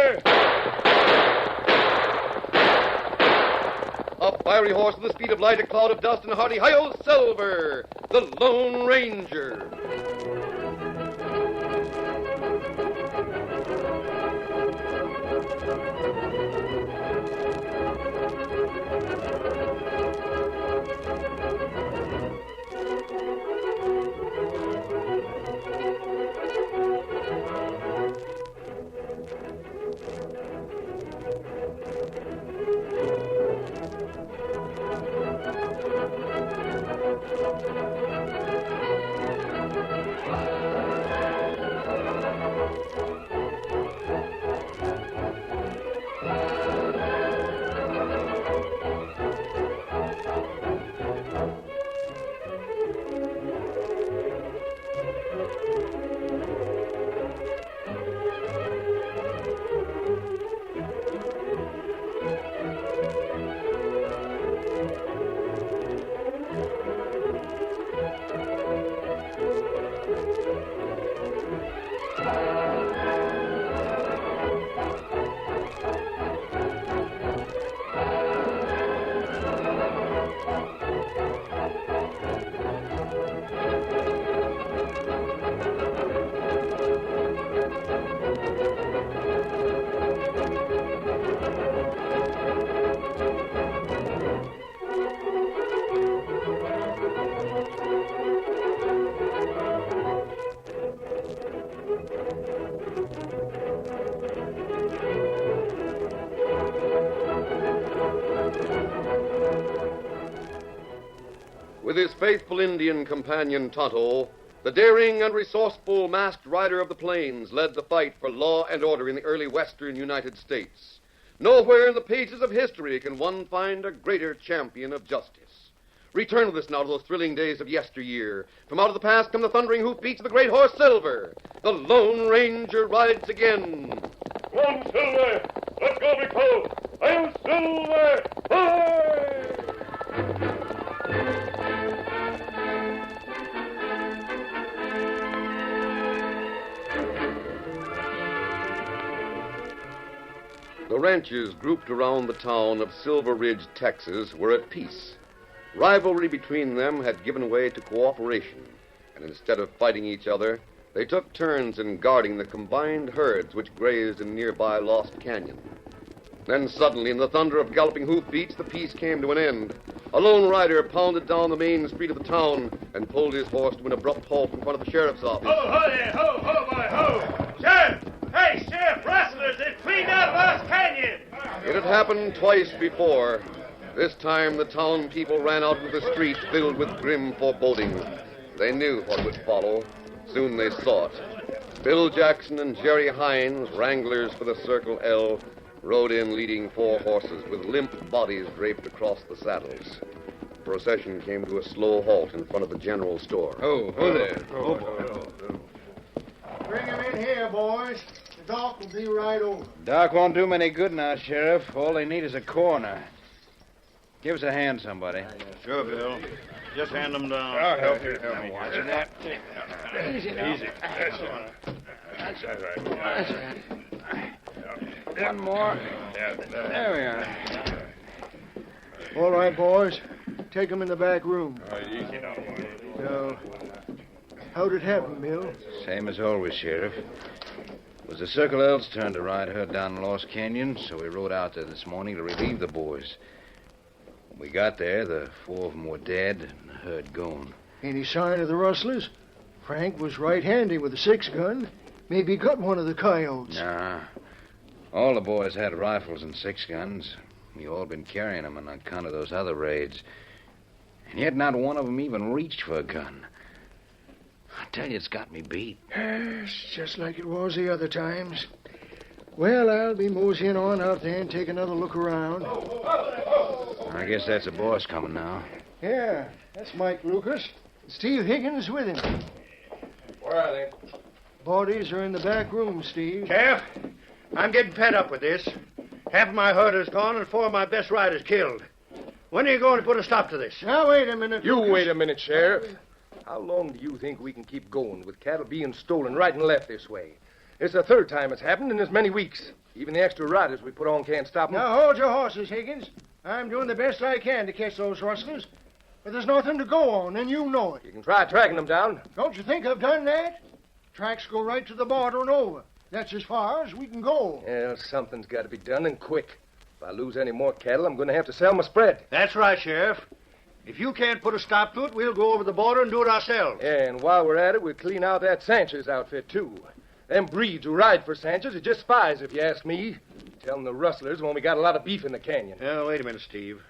Silver! A fiery horse with the speed of light, a cloud of dust, and a hearty hi-yo, Silver, the Lone Ranger. With his faithful Indian companion Tonto, the daring and resourceful masked rider of the plains led the fight for law and order in the early western United States. Nowhere in the pages of history can one find a greater champion of justice. Return with us now to those thrilling days of yesteryear. From out of the past come the thundering hoofbeats of the great horse Silver. The Lone Ranger rides again. Come on, Silver! Let's go, big fellow! I'm Silver! Hi! The ranchers grouped around the town of Silver Ridge, Texas, were at peace. Rivalry between them had given way to cooperation, and instead of fighting each other, they took turns in guarding the combined herds which grazed in nearby Lost Canyon. Then suddenly, in the thunder of galloping hoofbeats, the peace came to an end. A lone rider pounded down the main street of the town and pulled his horse to an abrupt halt in front of the sheriff's office. Ho, ho there! Ho, ho, boy, ho! Sheriff! Hey, Sheriff, rustlers! They've cleaned out Lost Canyon! It had happened twice before. This time, the town people ran out into the street filled with grim foreboding. They knew what would follow. Soon they saw it. Bill Jackson and Jerry Hines, wranglers for the Circle L, rode in leading 4 horses with limp bodies draped across the saddles. The procession came to a slow halt in front of the general store. Oh, there. Oh, boy. Bring him in here, boys. The doc will be right over. Doc won't do me any good now, Sheriff. All they need is a coroner. Give us a hand, somebody. Sure, Bill. Just hand them down. I'll help you. I'm watching that. Easy now. Easy. That's right. One more. There we are. All right, boys. Take him in the back room. Easy now. Now, how'd it happen, Bill? Same as always, Sheriff. It was the Circle L's turn to ride herd down Lost Canyon, so we rode out there this morning to relieve the boys. When we got there, the 4 of them were dead and the herd gone. Any sign of the rustlers? Frank was right handy with a 6-gun. Maybe he got one of the coyotes. Nah. All the boys had rifles and 6-guns. We all been carrying them on account of those other raids. And yet not one of them even reached for a gun. I tell you, it's got me beat. It's just like it was the other times. Well, I'll be moseying on out there and take another look around. I guess that's the boss coming now. Yeah, that's Mike Lucas. Steve Higgins with him. Where are they? Bodies are in the back room, Steve. Sheriff, I'm getting fed up with this. Half of my herd is gone and 4 of my best riders killed. When are you going to put a stop to this? Now, wait a minute. You Lucas. wait a minute, Sheriff. How long do you think we can keep going with cattle being stolen right and left this way? It's the 3rd time it's happened in as many weeks. Even the extra riders we put on can't stop them. Now, hold your horses, Higgins. I'm doing the best I can to catch those rustlers. But there's nothing to go on, and you know it. You can try tracking them down. Don't you think I've done that? Tracks go right to the border and over. That's as far as we can go. Well, something's got to be done, and quick. If I lose any more cattle, I'm going to have to sell my spread. That's right, Sheriff. If you can't put a stop to it, we'll go over the border and do it ourselves. Yeah, and while we're at it, we'll clean out that Sanchez outfit, too. Them breeds who ride for Sanchez are just spies, if you ask me. Telling the rustlers when we got a lot of beef in the canyon. Now, wait a minute, Steve.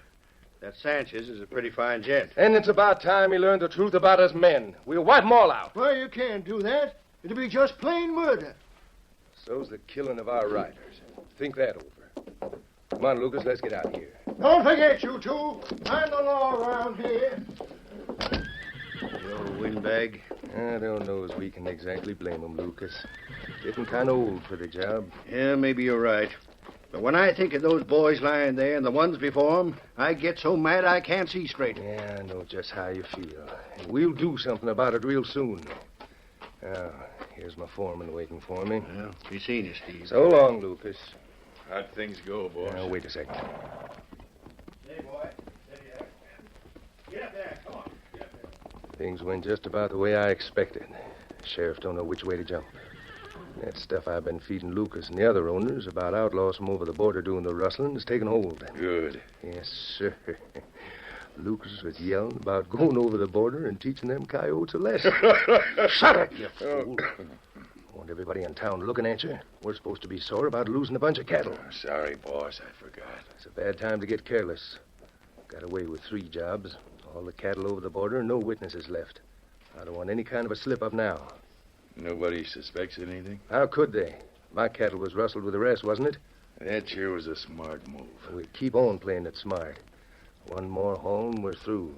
That Sanchez is a pretty fine gent. And it's about time he learned the truth about us men. We'll wipe them all out. Well, you can't do that. It'll be just plain murder. So's the killing of our riders. Think that over. Come on, Lucas, let's get out of here. Don't forget, you two. I'm the law around here. You old windbag. I don't know as we can exactly blame him, Lucas. Getting kind of old for the job. Yeah, maybe you're right. But when I think of those boys lying there and the ones before them, I get so mad I can't see straight. Yeah, I know just how you feel. And we'll do something about it real soon. Now, here's my foreman waiting for me. Well, be seeing you, Steve. So long, Lucas. How'd things go, boss? Now, wait a second. Hey, boy. Get up there. Come on. Get up there. Things went just about the way I expected. Sheriff don't know which way to jump. That stuff I've been feeding Lucas and the other owners about outlaws from over the border doing the rustling has taken hold. Good. Yes, sir. Lucas was yelling about going over the border and teaching them coyotes a lesson. Shut it, you fool. Want everybody in town looking at you? We're supposed to be sore about losing a bunch of cattle. Sorry, boss. I forgot. It's a bad time to get careless. Got away with 3 jobs. All the cattle over the border and no witnesses left. I don't want any kind of a slip-up now. Nobody suspects anything? How could they? My cattle was rustled with the rest, wasn't it? That sure was a smart move. We'll keep on playing it smart. One more haul and we're through.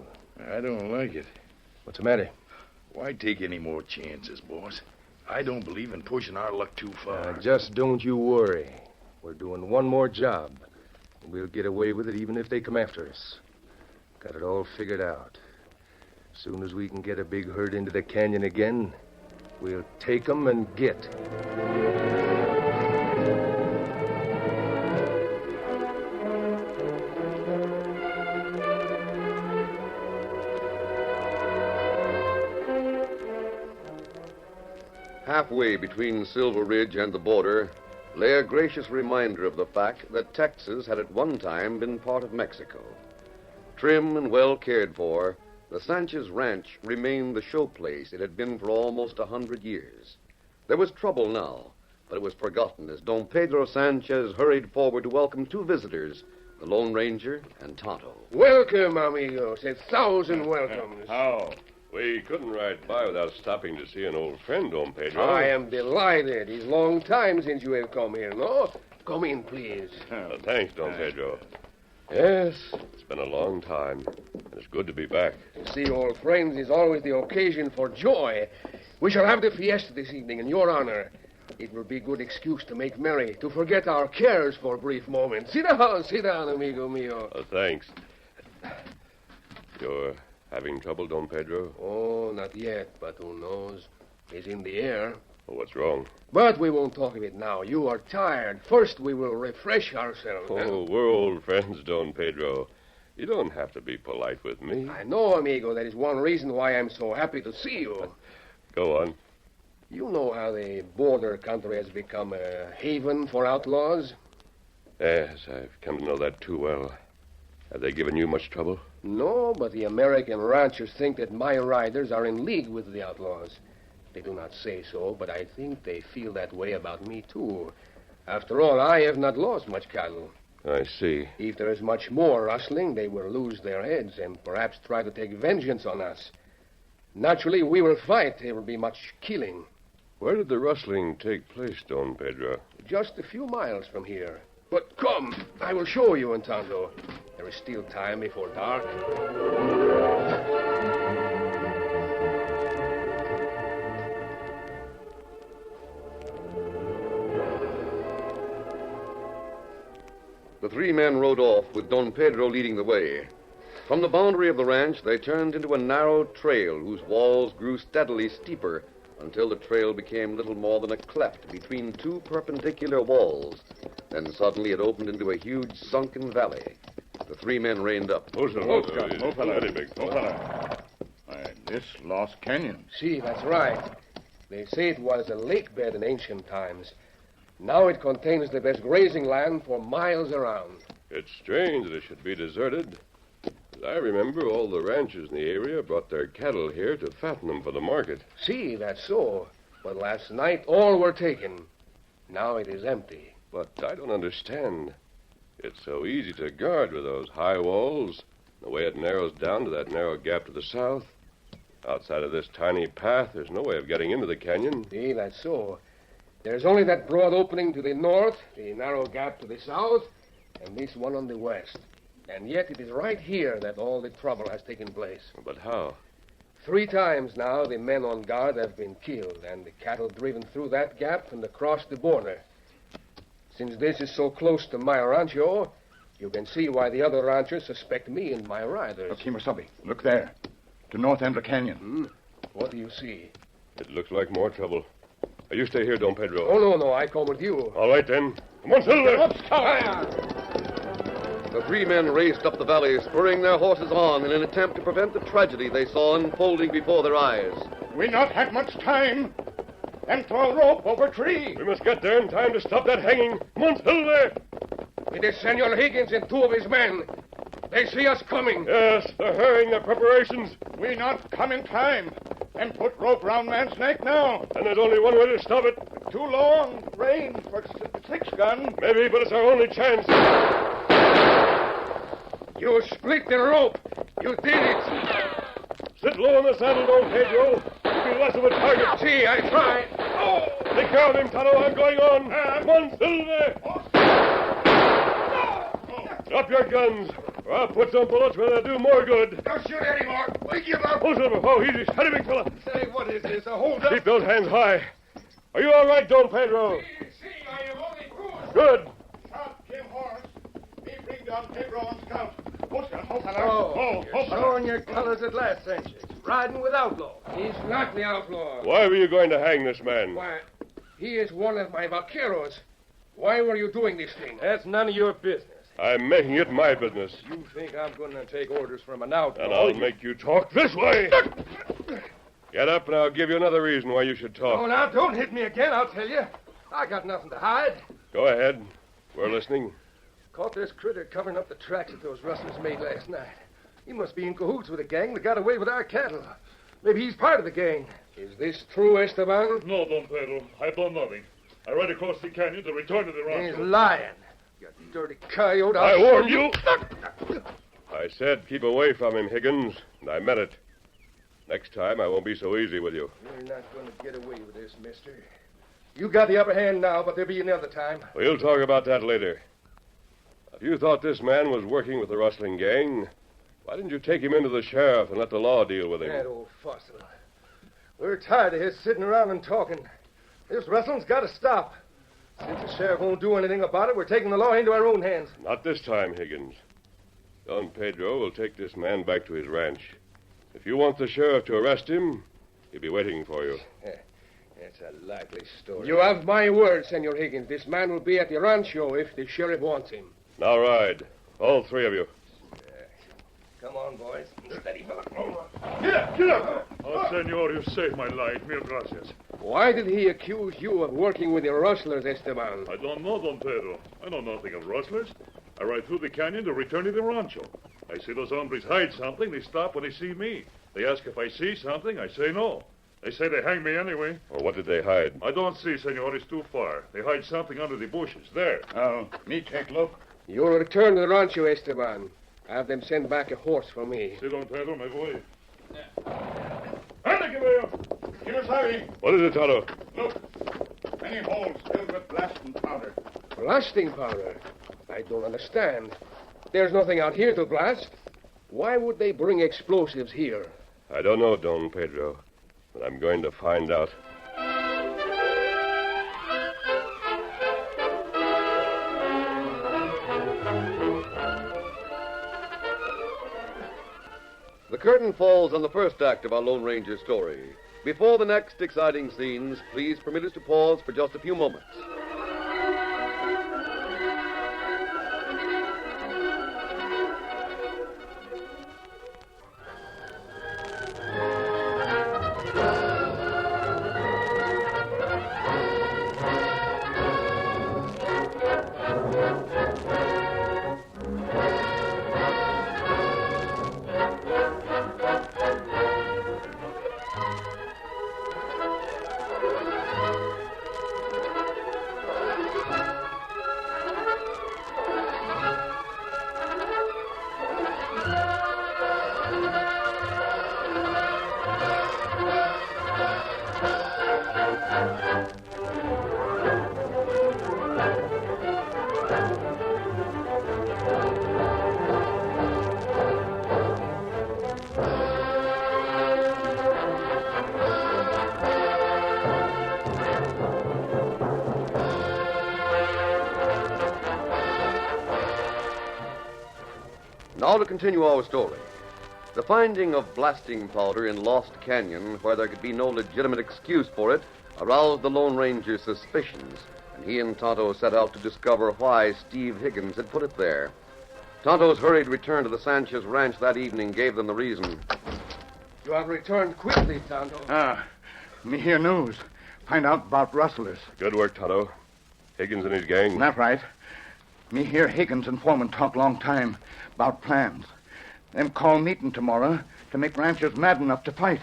I don't like it. What's the matter? Why take any more chances, boss? I don't believe in pushing our luck too far. Just don't you worry. We're doing one more job. We'll get away with it even if they come after us. Got it all figured out. As soon as we can get a big herd into the canyon again, we'll take them and get. Halfway between Silver Ridge and the border lay a gracious reminder of the fact that Texas had at one time been part of Mexico. Trim and well cared for, the Sanchez Ranch remained the showplace it had been for almost 100 years. There was trouble now, but it was forgotten as Don Pedro Sanchez hurried forward to welcome 2 visitors, the Lone Ranger and Tonto. Welcome, amigos. 1,000 welcomes. How? We couldn't ride by without stopping to see an old friend, Don Pedro. I am delighted. It's long time since you have come here, no? Come in, please. Thanks, Don Pedro. Yes, it's been a long time. It's good to be back. To see old friends is always the occasion for joy. We shall have the fiesta this evening in your honor. It will be a good excuse to make merry, to forget our cares for a brief moment. Sit down, amigo mio. Thanks. You're having trouble, Don Pedro? Oh, not yet, but who knows? It's in the air. What's wrong? But we won't talk of it now. You are tired. First, we will refresh ourselves. Oh, we're old friends, Don Pedro. You don't have to be polite with me. I know, amigo. That is one reason why I'm so happy to see you. Go on. You know how the border country has become a haven for outlaws? Yes, I've come to know that too well. Have they given you much trouble? No, but the American ranchers think that my riders are in league with the outlaws. They do not say so, but I think they feel that way about me, too. After all, I have not lost much cattle. I see. If there is much more rustling, they will lose their heads and perhaps try to take vengeance on us. Naturally, we will fight. There will be much killing. Where did the rustling take place, Don Pedro? Just a few miles from here. But come, I will show you, Entanto. There is still time before dark. The 3 men rode off, with Don Pedro leading the way. From the boundary of the ranch, they turned into a narrow trail whose walls grew steadily steeper until the trail became little more than a cleft between 2 perpendicular walls. Then suddenly it opened into a huge sunken valley. The three men reined up. No fella. Very big. No fella. This Lost Canyon. See, that's right. They say it was a lake bed in ancient times. Now it contains the best grazing land for miles around. It's strange that it should be deserted. As I remember, all the ranchers in the area brought their cattle here to fatten them for the market. See, that's so. But last night, all were taken. Now it is empty. But I don't understand. It's so easy to guard with those high walls, the way it narrows down to that narrow gap to the south. Outside of this tiny path, there's no way of getting into the canyon. See, that's so. There's only that broad opening to the north, the narrow gap to the south, and this one on the west. And yet it is right here that all the trouble has taken place. But how? 3 times now the men on guard have been killed, and the cattle driven through that gap and across the border. Since this is so close to my rancho, you can see why the other ranchers suspect me and my riders. Look, Kimasabi. Look there. To north end of the canyon. What do you see? It looks like more trouble. You stay here, Don Pedro. Oh, no, I come with you. All right, then. Come on, Silver. The three men raced up the valley, spurring their horses on in an attempt to prevent the tragedy they saw unfolding before their eyes. We not have much time. Them throw rope over tree. We must get there in time to stop that hanging. Come on, Silver. It is Senor Higgins and 2 of his men. They see us coming. Yes, they're hurrying their preparations. We not come in time. And put rope round man's neck now. And there's only one way to stop it. Too long range for 6 gun. Maybe, but it's our only chance. You split the rope. You did it. Sit low on the saddle, Don Pedro. You'll be less of a target. See, I try. Oh! Take care of him, Tonto. I'm going on. Come on, Silver. Drop your guns, or I'll put some bullets where they'll do more good. Don't shoot anymore. We give up. Oh, Silver. Oh, easy. Steady, big fella. Say, what is this? A hold up? Keep those hands high. Are you all right, Don Pedro? See, I am only cruising. Good. Shot Jim Horse. Me bring down Pedro on scout. Showing your colors at last, ain't you? Riding with outlaws. He's not the outlaw. Why were you going to hang this man? Why, he is one of my vaqueros. Why were you doing this thing? That's none of your business. I'm making it my business. You think I'm going to take orders from an outlaw? And I'll make you talk this way. Get up, and I'll give you another reason why you should talk. Oh, now, don't hit me again, I'll tell you. I got nothing to hide. Go ahead. We're listening. Caught this critter covering up the tracks that those rustlers made last night. He must be in cahoots with the gang that got away with our cattle. Maybe he's part of the gang. Is this true, Esteban? No, Don Pedro. I done nothing. I ride across the canyon to return to the ranch. He's lying. You dirty coyote. I warned you. I said keep away from him, Higgins, and I meant it. Next time, I won't be so easy with you. You're not going to get away with this, mister. You got the upper hand now, but there'll be another time. We'll talk about that later. If you thought this man was working with the rustling gang, why didn't you take him into the sheriff and let the law deal with him? That old fossil. We're tired of his sitting around and talking. This rustling's got to stop. Since the sheriff won't do anything about it, we're taking the law into our own hands. Not this time, Higgins. Don Pedro will take this man back to his ranch. If you want the sheriff to arrest him, he'll be waiting for you. That's a likely story. You have my word, Senor Higgins. This man will be at the rancho if the sheriff wants him. Now ride. All 3 of you. Come on, boys. Steady, fella. Get up! Oh, senor, you saved my life. Mil gracias. Why did he accuse you of working with the rustlers, Esteban? I don't know, Don Pedro. I know nothing of rustlers. I ride through the canyon to return to the rancho. I see those hombres hide something. They stop when they see me. They ask if I see something. I say no. They say they hang me anyway. Or what did they hide? I don't see, senor. It's too far. They hide something under the bushes. There. Oh, me take look. You'll return to the rancho, Esteban. Have them send back a horse for me. See, Don Pedro, my boy. What is it, Tonto? Look. Many holes filled with blasting powder. Blasting powder? I don't understand. There's nothing out here to blast. Why would they bring explosives here? I don't know, Don Pedro, but I'm going to find out. The curtain falls on the first act of our Lone Ranger story. Before the next exciting scenes, please permit us to pause for just a few moments. Now to continue our story. The finding of blasting powder in Lost Canyon, where there could be no legitimate excuse for it, aroused the Lone Ranger's suspicions, and he and Tonto set out to discover why Steve Higgins had put it there. Tonto's hurried return to the Sanchez ranch that evening gave them the reason. You have returned quickly, Tonto. Me hear news. Find out about rustlers. Good work, Tonto. Higgins and his gang. That right. Me hear Higgins and Foreman talk long time about plans. Them call meeting tomorrow to make ranchers mad enough to fight.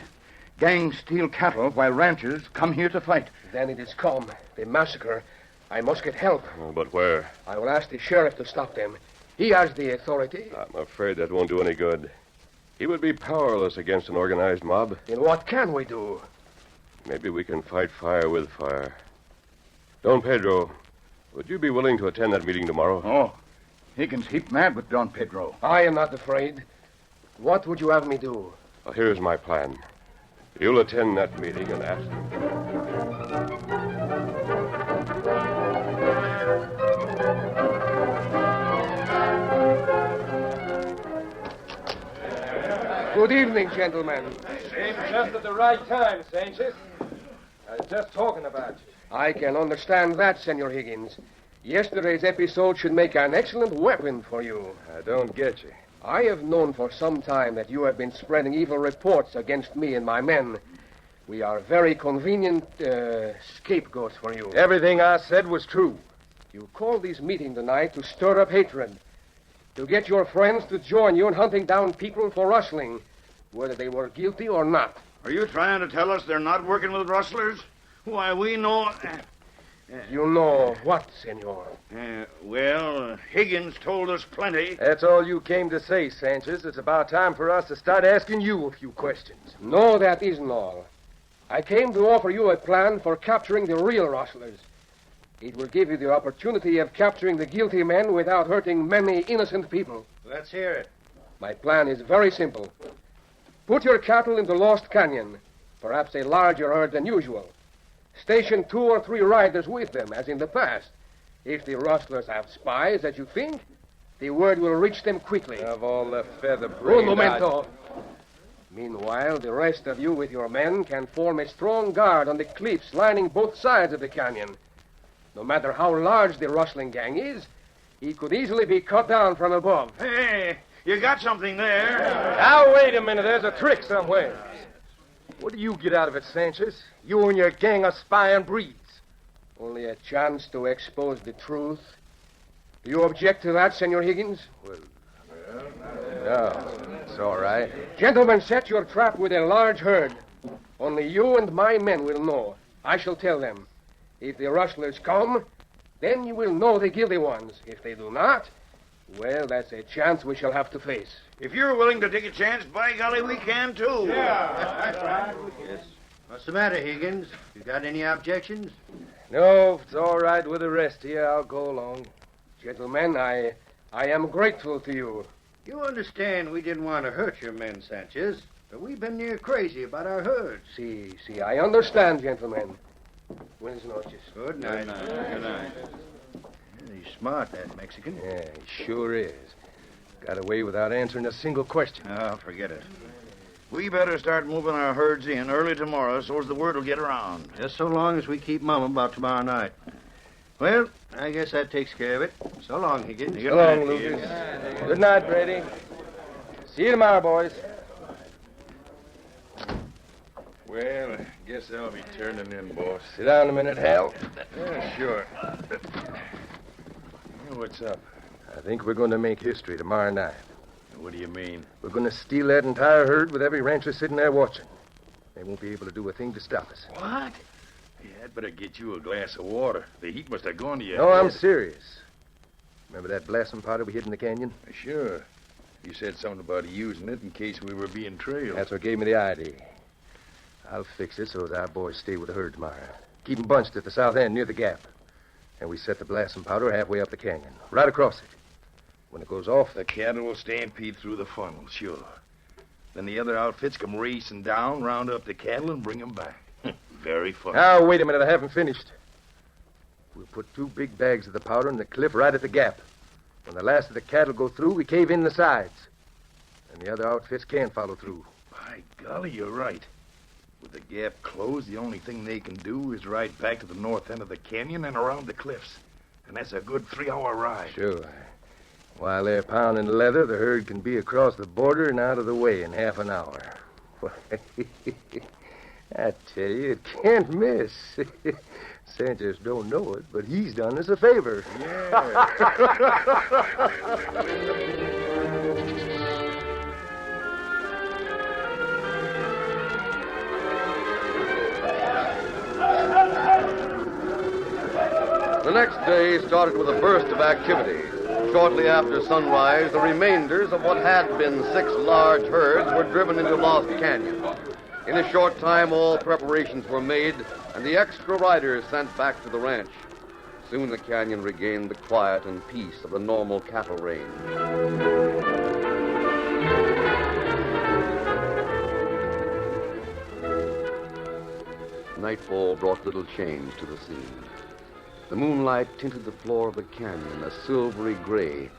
Gangs steal cattle while ranchers come here to fight. Then it is come. The massacre. I must get help. Oh, but where? I will ask the sheriff to stop them. He has the authority. I'm afraid that won't do any good. He would be powerless against an organized mob. Then what can we do? Maybe we can fight fire with fire. Don Pedro, would you be willing to attend that meeting tomorrow? Oh, Higgins heap mad with Don Pedro. I am not afraid. What would you have me do? Well, here's my plan. You'll attend that meeting and ask him. Good evening, gentlemen. Came just at the right time, Sanchez. I was just talking about you. I can understand that, Senor Higgins. Yesterday's episode should make an excellent weapon for you. I don't get you. I have known for some time that you have been spreading evil reports against me and my men. We are very convenient scapegoats for you. Everything I said was true. You called this meeting tonight to stir up hatred, to get your friends to join you in hunting down people for rustling, whether they were guilty or not. Are you trying to tell us they're not working with rustlers? Why, we know... You know what, senor? Well, Higgins told us plenty. That's all you came to say, Sanchez. It's about time for us to start asking you a few questions. No, that isn't all. I came to offer you a plan for capturing the real rustlers. It will give you the opportunity of capturing the guilty men without hurting many innocent people. Let's hear it. My plan is very simple. Put your cattle into Lost Canyon, perhaps a larger herd than usual. Station 2 or 3 riders with them, as in the past. If the rustlers have spies, as you think, the word will reach them quickly. Of all the feather brain... Un momento. Meanwhile, the rest of you with your men can form a strong guard on the cliffs lining both sides of the canyon. No matter how large the rustling gang is, he could easily be cut down from above. Hey, you got something there. Now, wait a minute. There's a trick somewhere. What do you get out of it, Sanchez? You and your gang of spying breeds. Only a chance to expose the truth. Do you object to that, Senor Higgins? Well, no, it's all right. Gentlemen, set your trap with a large herd. Only you and my men will know. I shall tell them. If the rustlers come, then you will know the guilty ones. If they do not, well, that's a chance we shall have to face. If you're willing to take a chance, by golly, we can, too. Yeah, that's right. Yes. What's the matter, Higgins? You got any objections? No, if it's all right with the rest of you, I'll go along. Gentlemen, I am grateful to you. You understand we didn't want to hurt your men, Sanchez, but we've been near crazy about our herds. See, I understand, gentlemen. Buenas noches. Good night. Good night. He's smart, that Mexican. Yeah, he sure is. Got away without answering a single question. Oh, forget it. We better start moving our herds in early tomorrow so as the word will get around. Just so long as we keep mum about tomorrow night. Well, I guess that takes care of it. So long, Higgins. So long, Lucas. Good night, Brady. See you tomorrow, boys. Well, I guess I'll be turning in, boss. Sit down a minute, Hal. Yeah, sure. What's up? I think we're going to make history tomorrow night. What do you mean? We're going to steal that entire herd with every rancher sitting there watching. They won't be able to do a thing to stop us. What? Yeah, I'd better get you a glass of water. The heat must have gone to you. No, I'm serious. Remember that blasting powder we hid in the canyon? Sure. You said something about using it in case we were being trailed. That's what gave me the idea. I'll fix it so that our boys stay with the herd tomorrow. Keep them bunched at the south end near the gap. And we set the blasting powder halfway up the canyon, right across it. When it goes off... The cattle will stampede through the funnel, sure. Then the other outfits come racing down, round up the cattle, and bring them back. Very funny. Now, wait a minute. I haven't finished. We'll put 2 big bags of the powder in the cliff right at the gap. When the last of the cattle go through, we cave in the sides. And the other outfits can't follow through. By golly, you're right. With the gap closed, the only thing they can do is ride back to the north end of the canyon and around the cliffs. And that's a good 3-hour ride. Sure. While they're pounding leather, the herd can be across the border and out of the way in half an hour. Why, I tell you, it can't miss. Sanchez don't know it, but he's done us a favor. Yeah. The next day started with a burst of activity. Shortly after sunrise, the remainders of what had been 6 large herds were driven into Lost Canyon. In a short time, all preparations were made, and the extra riders sent back to the ranch. Soon the canyon regained the quiet and peace of the normal cattle range. Nightfall brought little change to the scene. The moonlight tinted the floor of the canyon a silvery gray,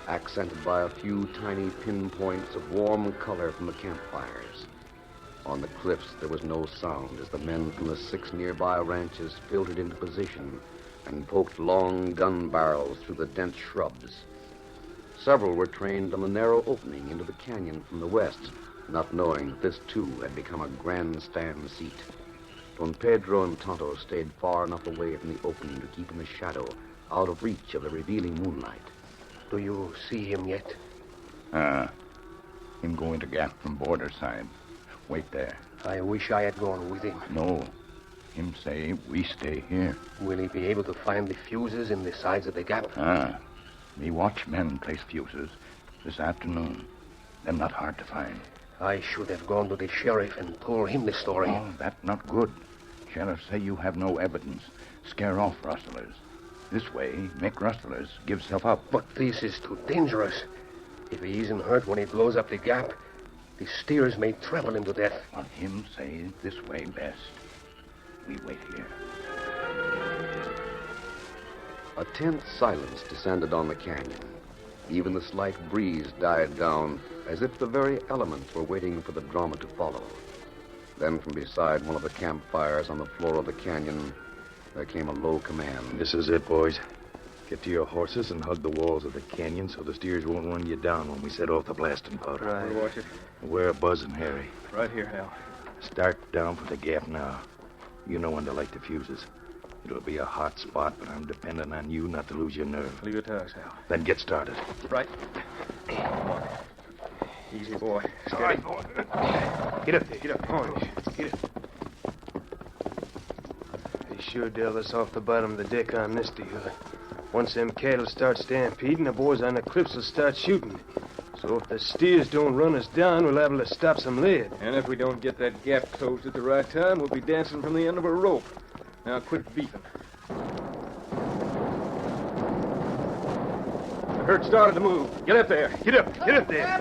accented by a few tiny pinpoints of warm color from the campfires. On the cliffs, there was no sound as the men from the 6 nearby ranches filtered into position and poked long gun barrels through the dense shrubs. Several were trained on the narrow opening into the canyon from the west, not knowing that this, too, had become a grandstand seat. Don Pedro and Tonto stayed far enough away from the opening to keep in the shadow, out of reach of the revealing moonlight. Do you see him yet? Him going to gap from border side. Wait there. I wish I had gone with him. No. Him say we stay here. Will he be able to find the fuses in the sides of the gap? Me watch men place fuses this afternoon. Them not hard to find. I should have gone to the sheriff and told him the story. Oh, that not good. Sheriff say you have no evidence. Scare off rustlers. This way, make rustlers give self up. But this is too dangerous. If he isn't hurt when he blows up the gap, the steers may trample him to death. On him say this way best. We wait here. A tense silence descended on the canyon. Even the slight breeze died down, as if the very elements were waiting for the drama to follow. Then from beside one of the campfires on the floor of the canyon, there came a low command. This is it, boys. Get to your horses and hug the walls of the canyon so the steers won't run you down when we set off the blasting powder. Right. Watch it. Wear a buzz and Harry. Right here, Hal. Start down for the gap now. You know when to light the fuses. It'll be a hot spot, but I'm depending on you not to lose your nerve. Leave it to us, Hal. Then get started. Right. Easy, boy. Steady. All right, boy. Get up there. Get up. Oh, Get up. They sure dealt us off the bottom of the deck on this deal. Once them cattle start stampeding, the boys on the cliffs will start shooting. So if the steers don't run us down, we'll have to stop some lead. And if we don't get that gap closed at the right time, we'll be dancing from the end of a rope. Now quit beefing. The herd started to move. Get up there. Get up. Get up there.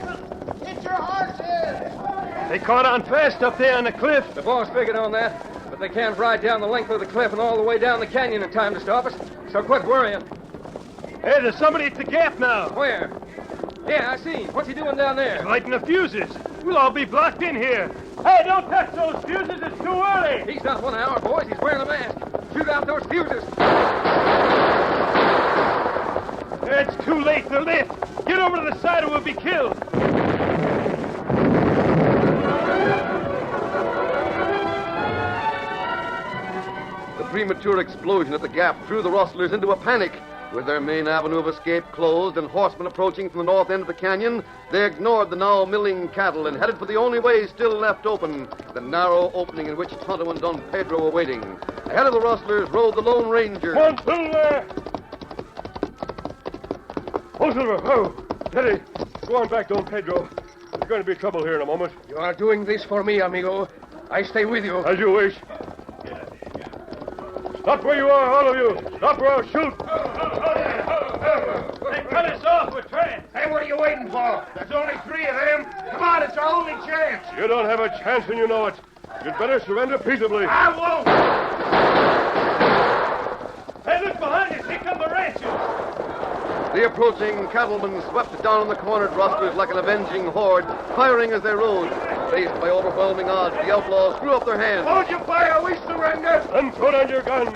Get your horses! They caught on fast up there on the cliff. The boss figured on that, but they can't ride down the length of the cliff and all the way down the canyon in time to stop us. So quit worrying. Hey, there's somebody at the gap now. Where? Yeah, I see. What's he doing down there? Lighting the fuses. We'll all be blocked in here. Hey, don't touch those fuses. It's too early. He's not one of our boys. He's wearing a mask. Shoot out those fuses. It's too late. They're lit. Get over to the side or we'll be killed. The premature explosion at the gap threw the rustlers into a panic. With their main avenue of escape closed and horsemen approaching from the north end of the canyon, they ignored the now milling cattle and headed for the only way still left open, the narrow opening in which Tonto and Don Pedro were waiting. Ahead of the rustlers rode the Lone Ranger. Come on, Silver! Oh, Silver! Oh, Teddy, go on back, Don Pedro. There's going to be trouble here in a moment. You are doing this for me, amigo. I stay with you. As you wish. Stop where you are, all of you. Stop or I'll shoot. They cut us off with trains. Hey, what are you waiting for? There's only 3 of them. Come on, it's our only chance. You don't have a chance and you know it. You'd better surrender peaceably. I won't. Hey, look behind us. Here come the ranchers. The approaching cattlemen swept down on the cornered rustlers like an avenging horde, firing as they rode. Faced by overwhelming odds, the outlaws threw up their hands. Hold your fire, we surrender. And put on your guns.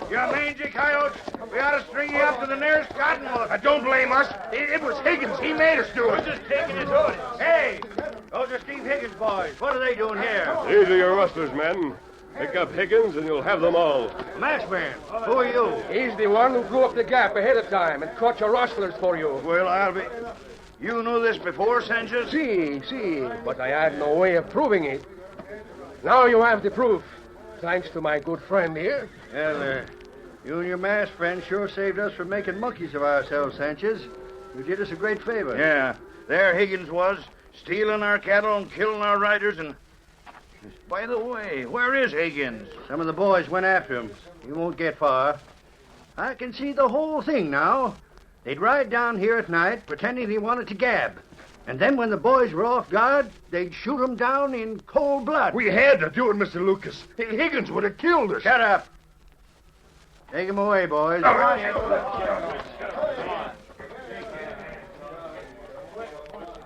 You mangy coyotes, we ought to string you up to the nearest cottonwood. Don't blame us. It was Higgins. He made us do it. We're just taking his orders. Hey, those are Steve Higgins' boys. What are they doing here? These are your rustlers, men. Pick up Higgins and you'll have them all. Masked man, who are you? He's the one who blew up the gap ahead of time and caught your rustlers for you. Well, I'll be... You knew this before, Sanchez? See, but I had no way of proving it. Now you have the proof, thanks to my good friend here. Well, you and your masked friend sure saved us from making monkeys of ourselves, Sanchez. You did us a great favor. Yeah, there Higgins was, stealing our cattle and killing our riders and... By the way, where is Higgins? Some of the boys went after him. He won't get far. I can see the whole thing now. They'd ride down here at night, pretending they wanted to gab. And then when the boys were off guard, they'd shoot them down in cold blood. We had to do it, Mr. Lucas. Higgins would have killed us. Shut up. Take him away, boys.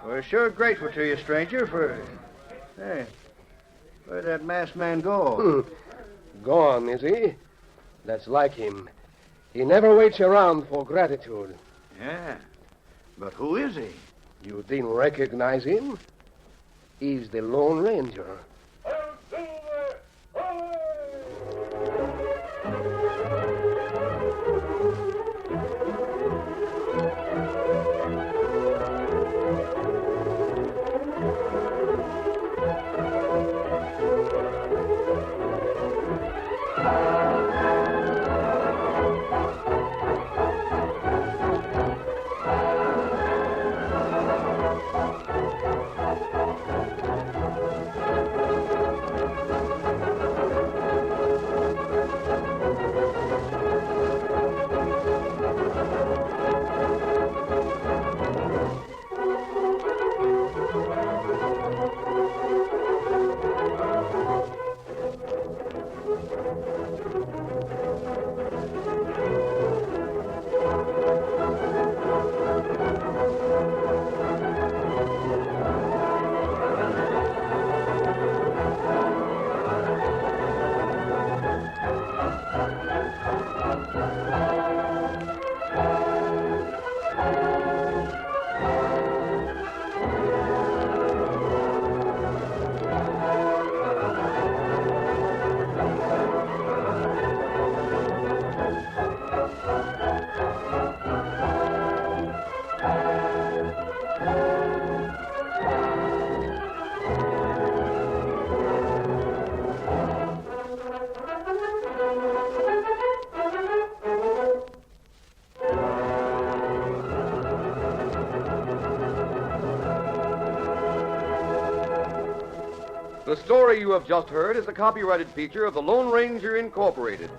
We're sure grateful to you, stranger, for... Hey, where'd that masked man go? Gone, is he? That's like him. He never waits around for gratitude. Yeah, but who is he? You didn't recognize him? He's the Lone Ranger. The story you have just heard is a copyrighted feature of the Lone Ranger Incorporated.